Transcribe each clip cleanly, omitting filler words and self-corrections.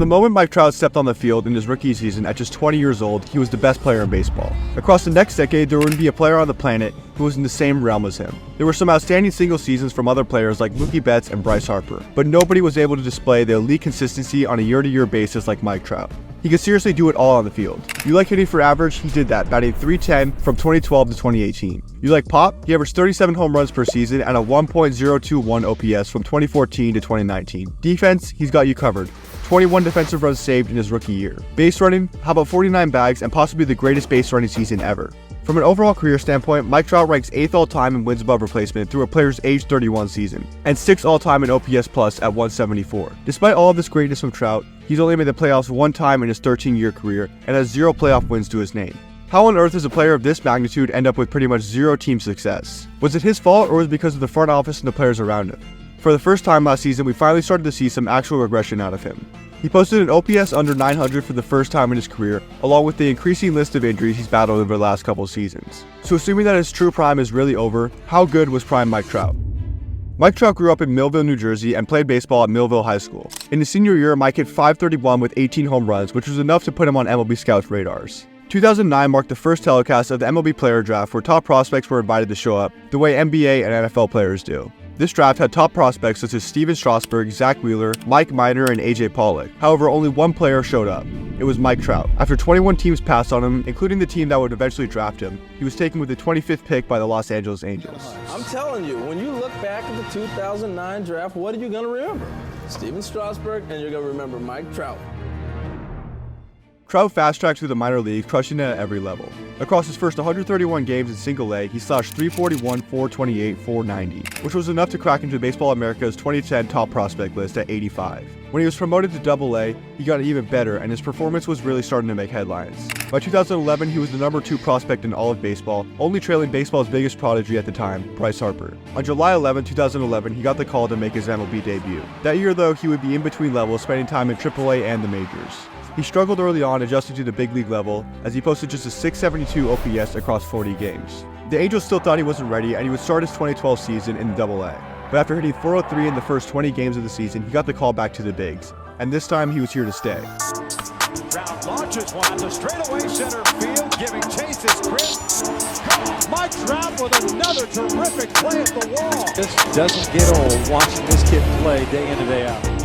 The moment Mike Trout stepped on the field in his rookie season at just 20 years old, he was the best player in baseball. Across the next decade, there wouldn't be a player on the planet who was in the same realm as him. There were some outstanding single seasons from other players like Mookie Betts and Bryce Harper, but nobody was able to display the elite consistency on a year-to-year basis like Mike Trout. He could seriously do it all on the field. You like hitting for average? He did that, batting .310 from 2012 to 2018. You like pop? He averaged 37 home runs per season and a 1.021 OPS from 2014 to 2019. Defense? He's got you covered. 21 defensive runs saved in his rookie year. Base running? How about 49 bags and possibly the greatest base running season ever? From an overall career standpoint, Mike Trout ranks 8th all-time in wins above replacement through a player's age 31 season, and 6th all-time in OPS plus at 174. Despite all of this greatness from Trout, he's only made the playoffs one time in his 13-year career and has 0 playoff wins to his name. How on earth does a player of this magnitude end up with pretty much 0 team success? Was it his fault or was it because of the front office and the players around him? For the first time last season, we finally started to see some actual regression out of him. He posted an OPS under 900 for the first time in his career, along with the increasing list of injuries he's battled over the last couple seasons. So assuming that his true prime is really over, how good was prime Mike Trout? Mike Trout grew up in Millville, New Jersey and played baseball at Millville High School. In his senior year, Mike hit .531 with 18 home runs, which was enough to put him on MLB Scouts' radars. 2009 marked the first telecast of the MLB Player Draft where top prospects were invited to show up, the way NBA and NFL players do. This draft had top prospects such as Steven Strasburg, Zach Wheeler, Mike Minor, and AJ Pollock. However, only one player showed up. It was Mike Trout. After 21 teams passed on him, including the team that would eventually draft him, he was taken with the 25th pick by the Los Angeles Angels. I'm telling you, when you look back at the 2009 draft, what are you going to remember? Steven Strasburg, and you're going to remember Mike Trout. Trout fast-tracked through the minor leagues, crushing it at every level. Across his first 131 games in single A, he slashed .341, .428, .490, which was enough to crack into Baseball America's 2010 top prospect list at 85. When he was promoted to Double A, he got even better, and his performance was really starting to make headlines. By 2011, he was the number 2 prospect in all of baseball, only trailing baseball's biggest prodigy at the time, Bryce Harper. On July 11, 2011, he got the call to make his MLB debut. That year, though, he would be in between levels, spending time in AAA and the majors. He struggled early on adjusting to the big league level, as he posted just a .672 OPS across 40 games. The Angels still thought he wasn't ready, and he would start his 2012 season in Double-A. But after hitting .403 in the first 20 games of the season, he got the call back to the bigs, and this time he was here to stay. Trout launches one out to straightaway center field, giving chase his grip. Mike Trout with another terrific play at the wall. This doesn't get old watching this kid play day in and day out.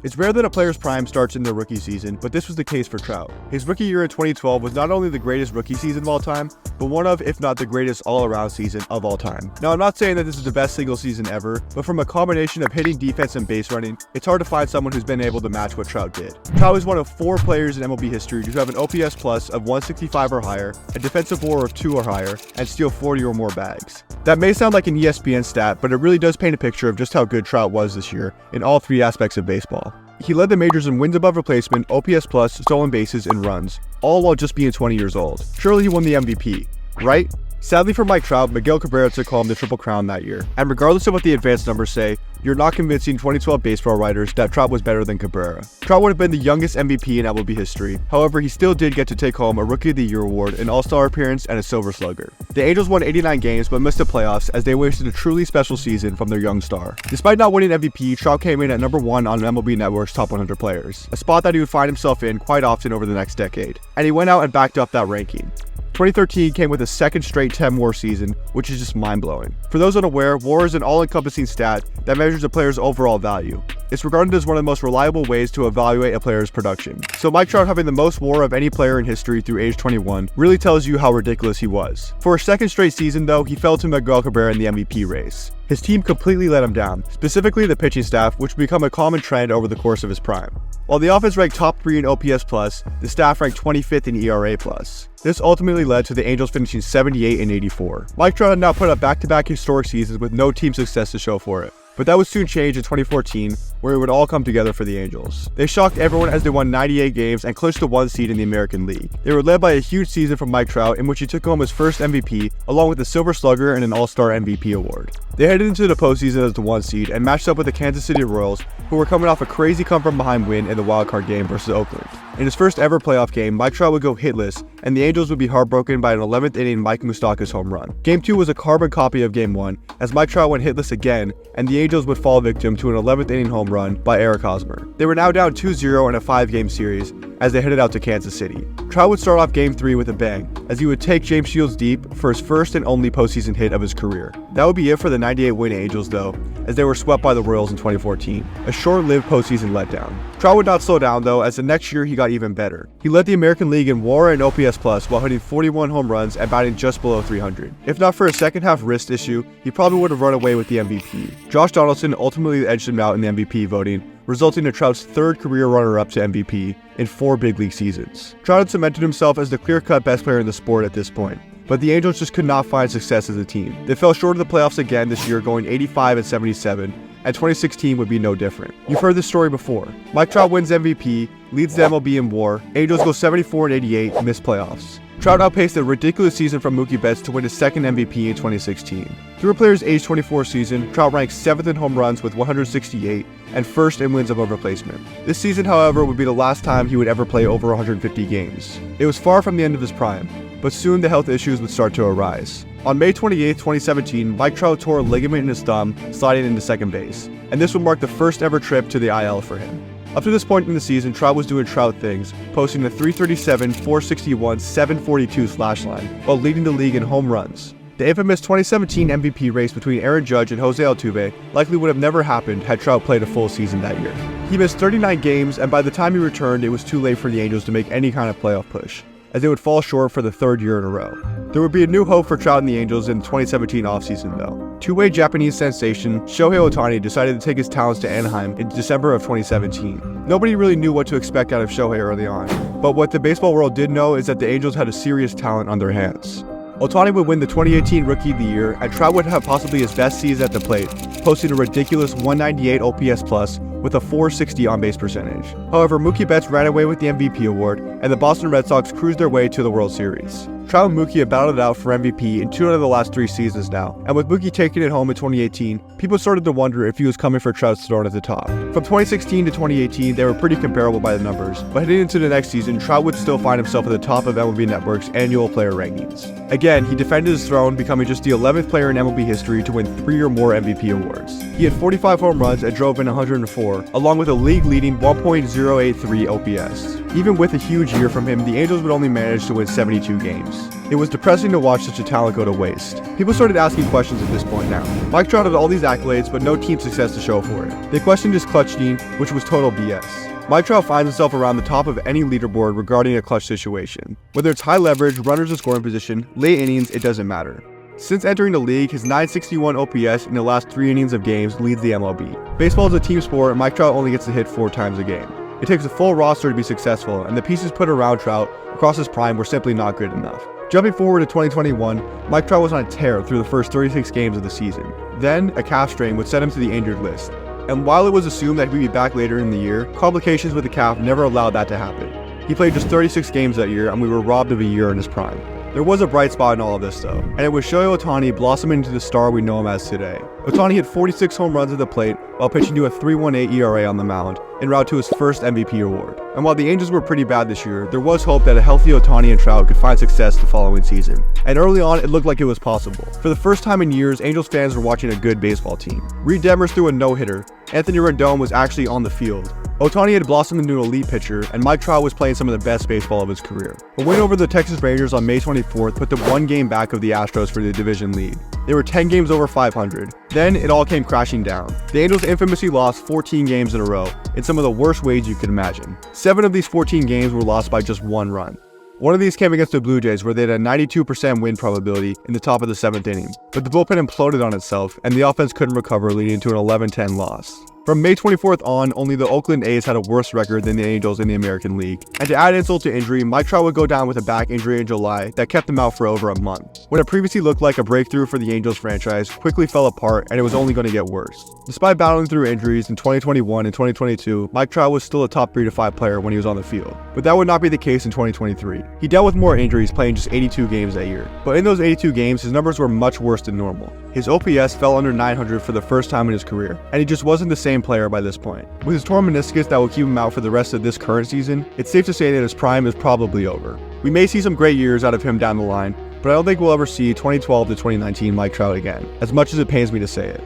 It's rare that a player's prime starts in their rookie season, but this was the case for Trout. His rookie year in 2012 was not only the greatest rookie season of all time, but one of, if not the greatest all-around season of all time. Now, I'm not saying that this is the best single season ever, but from a combination of hitting, defense, and base running, it's hard to find someone who's been able to match what Trout did. Trout is one of 4 players in MLB history to have an OPS plus of 165 or higher, a defensive WAR of 2 or higher, and steal 40 or more bags. That may sound like an ESPN stat, but it really does paint a picture of just how good Trout was this year in all 3 aspects of baseball. He led the majors in wins above replacement, OPS plus, stolen bases, and runs, all while just being 20 years old. Surely he won the MVP, right? Sadly for Mike Trout, Miguel Cabrera took home the Triple Crown that year, and regardless of what the advanced numbers say, you're not convincing 2012 baseball writers that Trout was better than Cabrera. Trout would have been the youngest MVP in MLB history, however he still did get to take home a Rookie of the Year award, an All-Star appearance, and a Silver Slugger. The Angels won 89 games but missed the playoffs as they wasted a truly special season from their young star. Despite not winning MVP, Trout came in at number 1 on MLB Network's Top 100 Players, a spot that he would find himself in quite often over the next decade, and he went out and backed up that ranking. 2013 came with a second straight 10 WAR season, which is just mind-blowing. For those unaware, WAR is an all-encompassing stat that measures a player's overall value. It's regarded as one of the most reliable ways to evaluate a player's production. So Mike Trout having the most WAR of any player in history through age 21 really tells you how ridiculous he was. For a second straight season though, he fell to Miguel Cabrera in the MVP race. His team completely let him down, specifically the pitching staff, which would become a common trend over the course of his prime. While the offense ranked top 3 in OPS plus, the staff ranked 25th in ERA plus. This ultimately led to the Angels finishing 78 and 84. Mike Trout had now put up back-to-back historic seasons with no team success to show for it. But that would soon change in 2014, where it would all come together for the Angels. They shocked everyone as they won 98 games and clinched the 1 seed in the American League. They were led by a huge season from Mike Trout, in which he took home his first MVP, along with a Silver Slugger and an All-Star MVP award. They headed into the postseason as the 1 seed and matched up with the Kansas City Royals, who were coming off a crazy come-from-behind win in the wildcard game versus Oakland. In his first ever playoff game, Mike Trout would go hitless, and the Angels would be heartbroken by an 11th inning Mike Moustakas home run. Game 2 was a carbon copy of Game 1, as Mike Trout went hitless again, and the Angels would fall victim to an 11th inning home run run by Eric Hosmer. They were now down 2-0 in a 5-game series as they headed out to Kansas City. Trout would start off Game 3 with a bang, as he would take James Shields deep for his first and only postseason hit of his career. That would be it for the 98-win Angels though, as they were swept by the Royals in 2014, a short-lived postseason letdown. Trout would not slow down though, as the next year he got even better. He led the American League in WAR and OPS plus while hitting 41 home runs and batting just below 300. If not for a second-half wrist issue, he probably would have run away with the MVP. Josh Donaldson ultimately edged him out in the MVP voting, resulting in Trout's third career runner-up to MVP in 4 big league seasons. Trout had cemented himself as the clear-cut best player in the sport at this point, but the Angels just could not find success as a team. They fell short of the playoffs again this year, going 85-77, and 2016 would be no different. You've heard this story before. Mike Trout wins MVP, leads the MLB in WAR, Angels go 74-88, miss playoffs. Trout outpaced a ridiculous season from Mookie Betts to win his second MVP in 2016. Through a player's age 24 season, Trout ranks 7th in home runs with 168 and 1st in wins above replacement. This season, however, would be the last time he would ever play over 150 games. It was far from the end of his prime, but soon the health issues would start to arise. On May 28, 2017, Mike Trout tore a ligament in his thumb, sliding into second base, and this would mark the first ever trip to the IL for him. Up to this point in the season, Trout was doing Trout things, posting a .337, .461, .742 slash line, while leading the league in home runs. The infamous 2017 MVP race between Aaron Judge and Jose Altuve likely would have never happened had Trout played a full season that year. He missed 39 games, and by the time he returned, it was too late for the Angels to make any kind of playoff push, as they would fall short for the 3rd year in a row. There would be a new hope for Trout and the Angels in the 2017 offseason though. Two-way Japanese sensation Shohei Ohtani decided to take his talents to Anaheim in December of 2017. Nobody really knew what to expect out of Shohei early on, but what the baseball world did know is that the Angels had a serious talent on their hands. Ohtani would win the 2018 Rookie of the Year, and Trout would have possibly his best season at the plate, posting a ridiculous 198 OPS plus with a .460 on-base percentage. However, Mookie Betts ran away with the MVP award, and the Boston Red Sox cruised their way to the World Series. Trout and Mookie have battled it out for MVP in 2 out of the last 3 seasons now, and with Mookie taking it home in 2018, people started to wonder if he was coming for Trout's throne at the top. From 2016 to 2018, they were pretty comparable by the numbers, but heading into the next season, Trout would still find himself at the top of MLB Network's annual player rankings. Again, he defended his throne, becoming just the 11th player in MLB history to win 3 or more MVP awards. He had 45 home runs and drove in 104, along with a league-leading 1.083 OPS. Even with a huge year from him, the Angels would only manage to win 72 games. It was depressing to watch such a talent go to waste. People started asking questions at this point now. Mike Trout had all these accolades, but no team success to show for it. They questioned his clutch gene, which was total BS. Mike Trout finds himself around the top of any leaderboard regarding a clutch situation. Whether it's high leverage, runners in scoring position, late innings, it doesn't matter. Since entering the league, his .961 OPS in the last 3 innings of games leads the MLB. Baseball is a team sport, and Mike Trout only gets to hit 4 times a game. It takes a full roster to be successful, and the pieces put around Trout across his prime were simply not good enough. Jumping forward to 2021, Mike Trout was on a tear through the first 36 games of the season. Then, a calf strain would set him to the injured list. And while it was assumed that he'd be back later in the year, complications with the calf never allowed that to happen. He played just 36 games that year, and we were robbed of a year in his prime. There was a bright spot in all of this though, and it was Shohei Ohtani blossoming into the star we know him as today. Ohtani hit 46 home runs at the plate while pitching to a 3.18 ERA on the mound, en route to his first MVP award. And while the Angels were pretty bad this year, there was hope that a healthy Ohtani and Trout could find success the following season. And early on, it looked like it was possible. For the first time in years, Angels fans were watching a good baseball team. Reed Detmers threw a no-hitter, Anthony Rendon was actually on the field, Ohtani had blossomed into an elite pitcher, and Mike Trout was playing some of the best baseball of his career. A win over the Texas Rangers on May 24th put them 1 game back of the Astros for the division lead. They were 10 games over 500. Then it all came crashing down. The Angels infamously lost 14 games in a row, in some of the worst ways you could imagine. 7 of these 14 games were lost by just 1 run. One of these came against the Blue Jays, where they had a 92% win probability in the top of the 7th inning. But the bullpen imploded on itself, and the offense couldn't recover, leading to an 11-10 loss. From May 24th on, only the Oakland A's had a worse record than the Angels in the American League. And to add insult to injury, Mike Trout would go down with a back injury in July that kept him out for over a month. What had previously looked like a breakthrough for the Angels franchise quickly fell apart, and it was only going to get worse. Despite battling through injuries in 2021 and 2022, Mike Trout was still a top 3 to 5 player when he was on the field. But that would not be the case in 2023. He dealt with more injuries, playing just 82 games that year. But in those 82 games, his numbers were much worse than normal. His OPS fell under 900 for the first time in his career, and he just wasn't the same player by this point. With his torn meniscus that will keep him out for the rest of this current season, it's safe to say that his prime is probably over. We may see some great years out of him down the line, but I don't think we'll ever see 2012 to 2019 Mike Trout again, as much as it pains me to say it.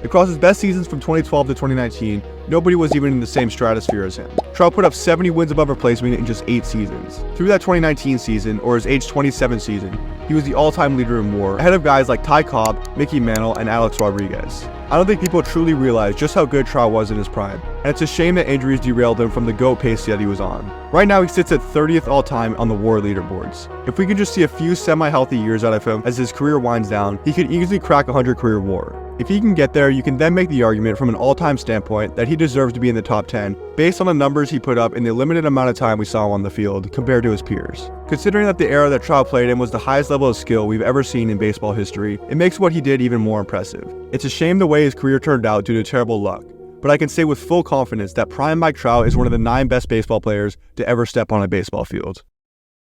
Across his best seasons from 2012 to 2019, nobody was even in the same stratosphere as him. Trout put up 70 wins above replacement in just 8 seasons. Through that 2019 season, or his age 27 season, he was the all-time leader in WAR, ahead of guys like Ty Cobb, Mickey Mantle, and Alex Rodriguez. I don't think people truly realize just how good Trout was in his prime, and it's a shame that injuries derailed him from the GOAT pace that he was on. Right now he sits at 30th all-time on the WAR leaderboards. If we can just see a few semi-healthy years out of him as his career winds down, he could easily crack 100 career WAR. If he can get there, you can then make the argument from an all-time standpoint that he deserves to be in the top 10 based on the numbers he put up in the limited amount of time we saw him on the field compared to his peers. Considering that the era that Trout played in was the highest level of skill we've ever seen in baseball history, it makes what he did even more impressive. It's a shame the way his career turned out due to terrible luck, but I can say with full confidence that Prime Mike Trout is one of the 9 best baseball players to ever step on a baseball field.